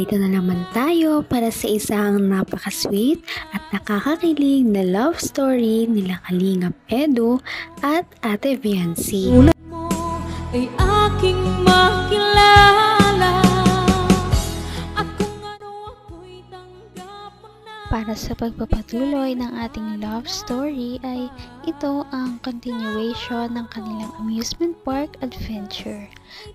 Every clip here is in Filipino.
Narito na naman tayo para sa isang napaka-sweet at nakakakilig na love story nila Kalingap Edu at Ate Viancy. Ulat mo ay aking makilala at kung ano ako'y tanggap mo na. Para sa pagpapatuloy ng ating love story ay ito ang continuation ng kanilang amusement park adventure.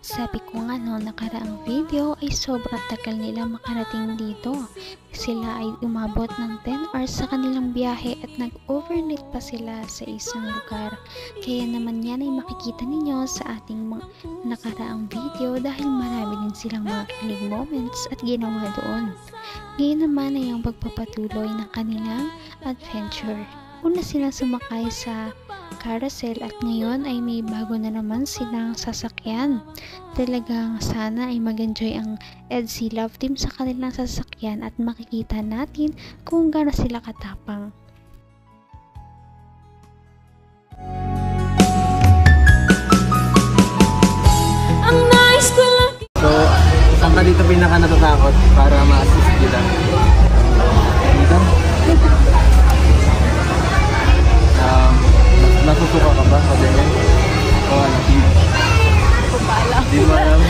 Sabi ko nga no, nakaraang video ay sobrang tagal nila makarating dito. Sila ay umabot ng 10 hours sa kanilang biyahe at nag-overnight pa sila sa isang lugar. Kaya naman yan ay makikita ninyo sa ating nakaraang video dahil marami din silang mga kilig moments at ginawa doon. Ngayon naman ay ang pagpapatuloy ng kanilang adventure. Una silang sumakay sa carousel at ngayon ay may bago na naman silang sasakyan. Talagang sana ay mag-enjoy ang EDC Love Team sa kanilang sasakyan at makikita natin kung gaano sila katapang. Ang nais ko lang. So, saan ka dito pinaka natatakot para ma-assist kita? Dito? Natutuka ka ba sa ganyan? O ano? Hindi ko pa alam. Hindi mo alam?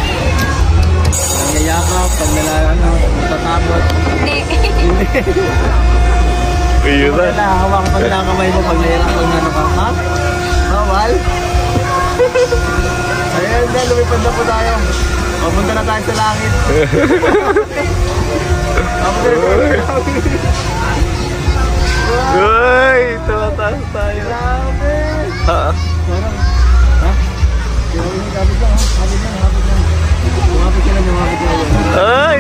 Nangyayakap, pag natatakot? Hindi. Ayun ba? Nakahawak pa nila ang kamay mo pag nahirapan na ano ka? Ha? Bawal? Ayan na, lumipad na po tayo. Papunta na tayo sa langit. Papunta na tayo sa langit. Uy! Tumataas tayo. Grabe! Ha? Parang, ha? Kapit lang, ha? Kapit lang, kapit lang. Lumapit ka lang, lumapit ka lang. Ay!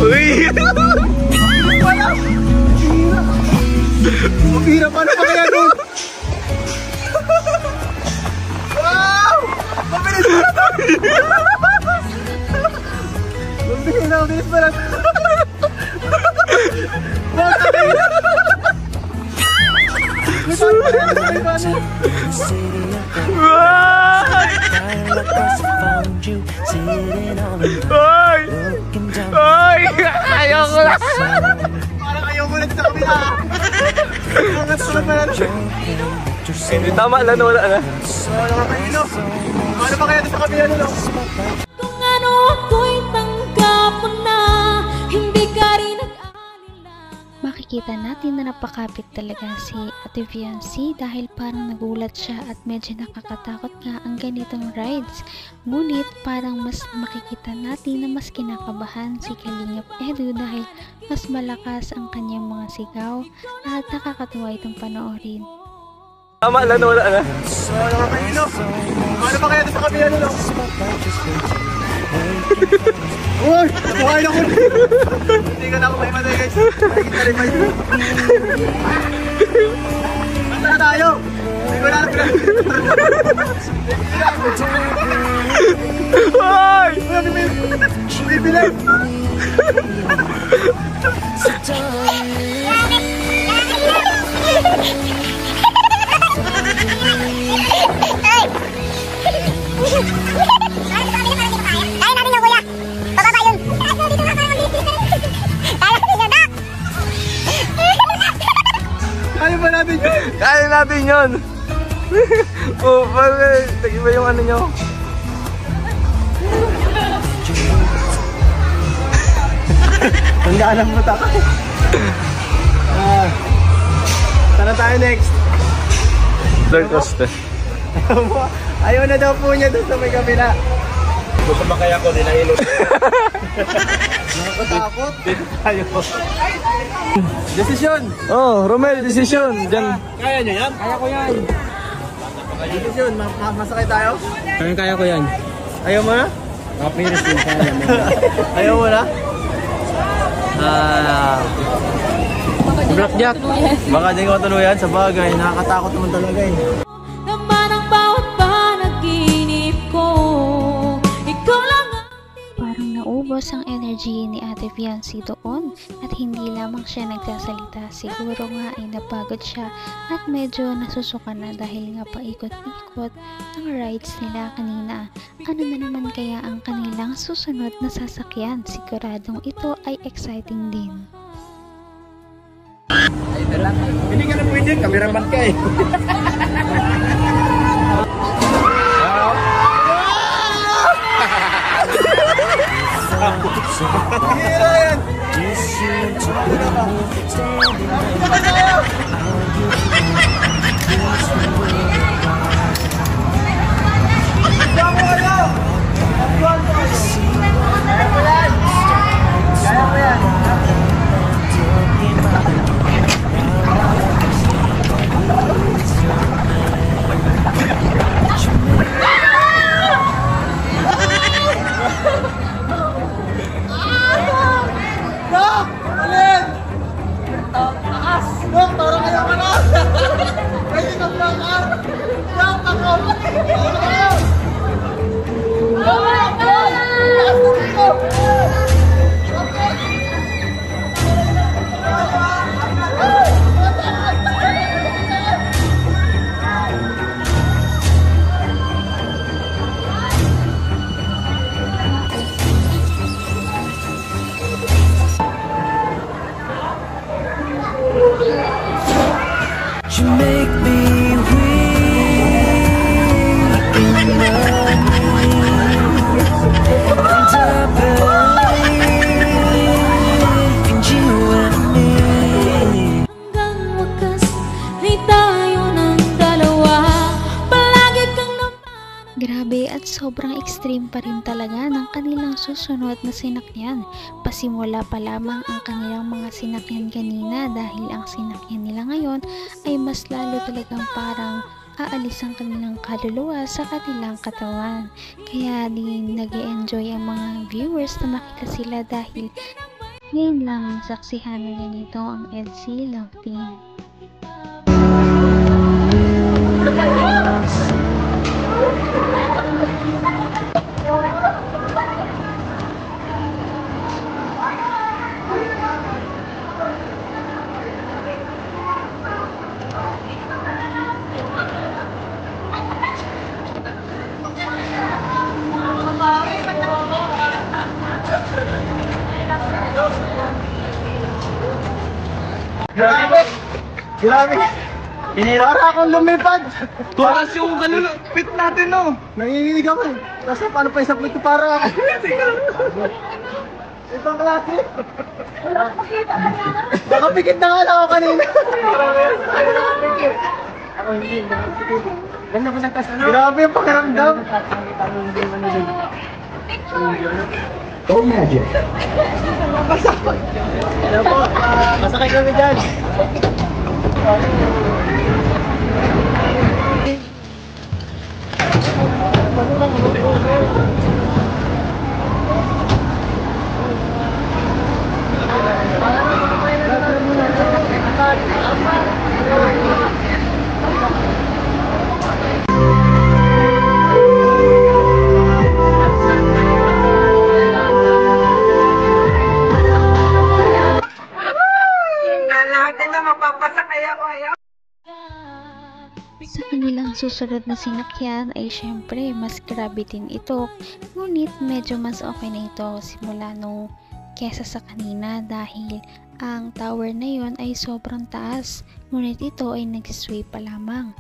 Uy! Wala! Mabira, paano pa kaya doon? Wow! Mabilis pa na doon! Mabilis pa na doon! Ay! Ay! Ayoko na! Parang ayoko na sa kabila! Angat ko na pala! Tama lang na wala na. Nakakaino! Paano pa kaya sa kabila nila? Kung ano ako'y tanggap mo na, hindi ka rin Makikita natin na napakapit talaga si Ate Viancy dahil parang nagulat siya at medyo nakakatakot nga ang ganitong rides. Ngunit parang mas makikita natin na mas kinakabahan si Kalingap Edu dahil mas malakas ang kanyang mga sigaw at nakakatuwa itong panoorin. Tama lang na wala na. Nakakaino! Paano pa kaya sa kabila nila? Uy! Buhay na ko! Hindi ka na ako maimatay guys! Nakikita rin ba yun? Basta na tayo! Hindi ko na alam na! Ay! Bibilis! Kaya ba natin yun? Kaya natin yun! Oh, parang nag-iba yung ano nyo. Tandaan mo tayo. Sana tayo next. Third coste. Ayaw na daw po niya doon sa may kabila. Gusto ba kaya ko din na ilog? Nakakatakot. Dito tayo. Desisyon. Oh, Romel, decision. Diyan. Kaya niyo yan? Kaya ko yan. Desisyon. Masakay tayo? Kaya ko yan. Ayaw mo na? Kapiris din kaya mo. Ayaw mo na? Blackjack. Baka di ko tuluyan sa bagay. Nakakatakot naman talaga eh. naman ang bawat panaginip ko. Ikaw lang ang Parang naubos buhos ang energy ni Ate Fiancee doon at hindi lamang siya nagsasalita. Siguro nga ay napagod siya at medyo nasusuka na dahil nga paikot-ikot ang rides nila kanina. Ano na naman kaya ang kanilang susunod na sasakyan? Siguradong ito ay exciting din. Hindi ka na pwede, cameraman ka eh. You make me weak in the and I believe in you and me. Hanggang wakas ay tayo ng dalawa. Palagi kang naman. Grabe at sobrang extreme pa rin talaga ng kanilang susunod na sinakyan. Pasimula pa lamang ang kanilang mga sinakyan kanina dahil ang sinakyan nila ngayon ay mas lalo talagang parang aalis ang kanilang kaluluwa sa kanilang katawan. Kaya din nag-e-enjoy ang mga viewers na makita sila dahil ngayon lang saksihan na ganito ang EDSI Love Team. Grabe! Para akong lumipad! Tuwas yung pit natin, no? Nanginginig ako. Tapos paano pa isang plito para ako? Ibang klase! Nakapikit na nga lang ako kanina. Ako hindi, nakapikit. Ganda ko ng kasano. Grabe yung pakiramdam. Oh, magic. Ano po? Masakay kami dyan. Sa kanilang susunod na sinakyan ay syempre mas grabe din ito, ngunit medyo mas okay na ito simula nung kesa sa kanina dahil ang tower na yon ay sobrang taas, ngunit ito ay nagsisway pa lamang.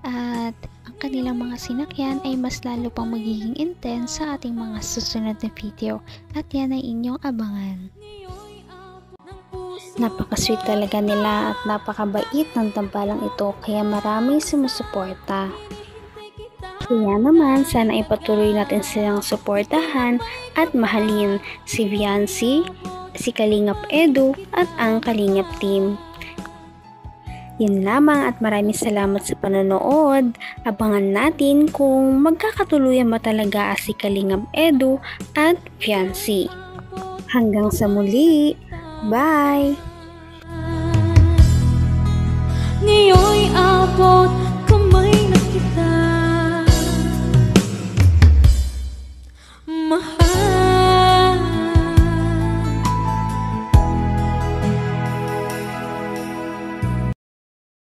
At ang kanilang mga sinakyan ay mas lalo pang magiging intense sa ating mga susunod na video at yan ay inyong abangan. Napaka-sweet talaga nila at napakabait ng tambalang ito kaya maraming sumusuporta. Kaya naman sana ipatuloy natin silang suportahan at mahalin si Fiancee, si Kalingap Edu at ang Kalingap Team. Yun lamang at maraming salamat sa panonood. Abangan natin kung magkakatuluyan ba talaga si Kalingap Edu at Fiancee. Hanggang sa muli! Bye! Ngayon'y abot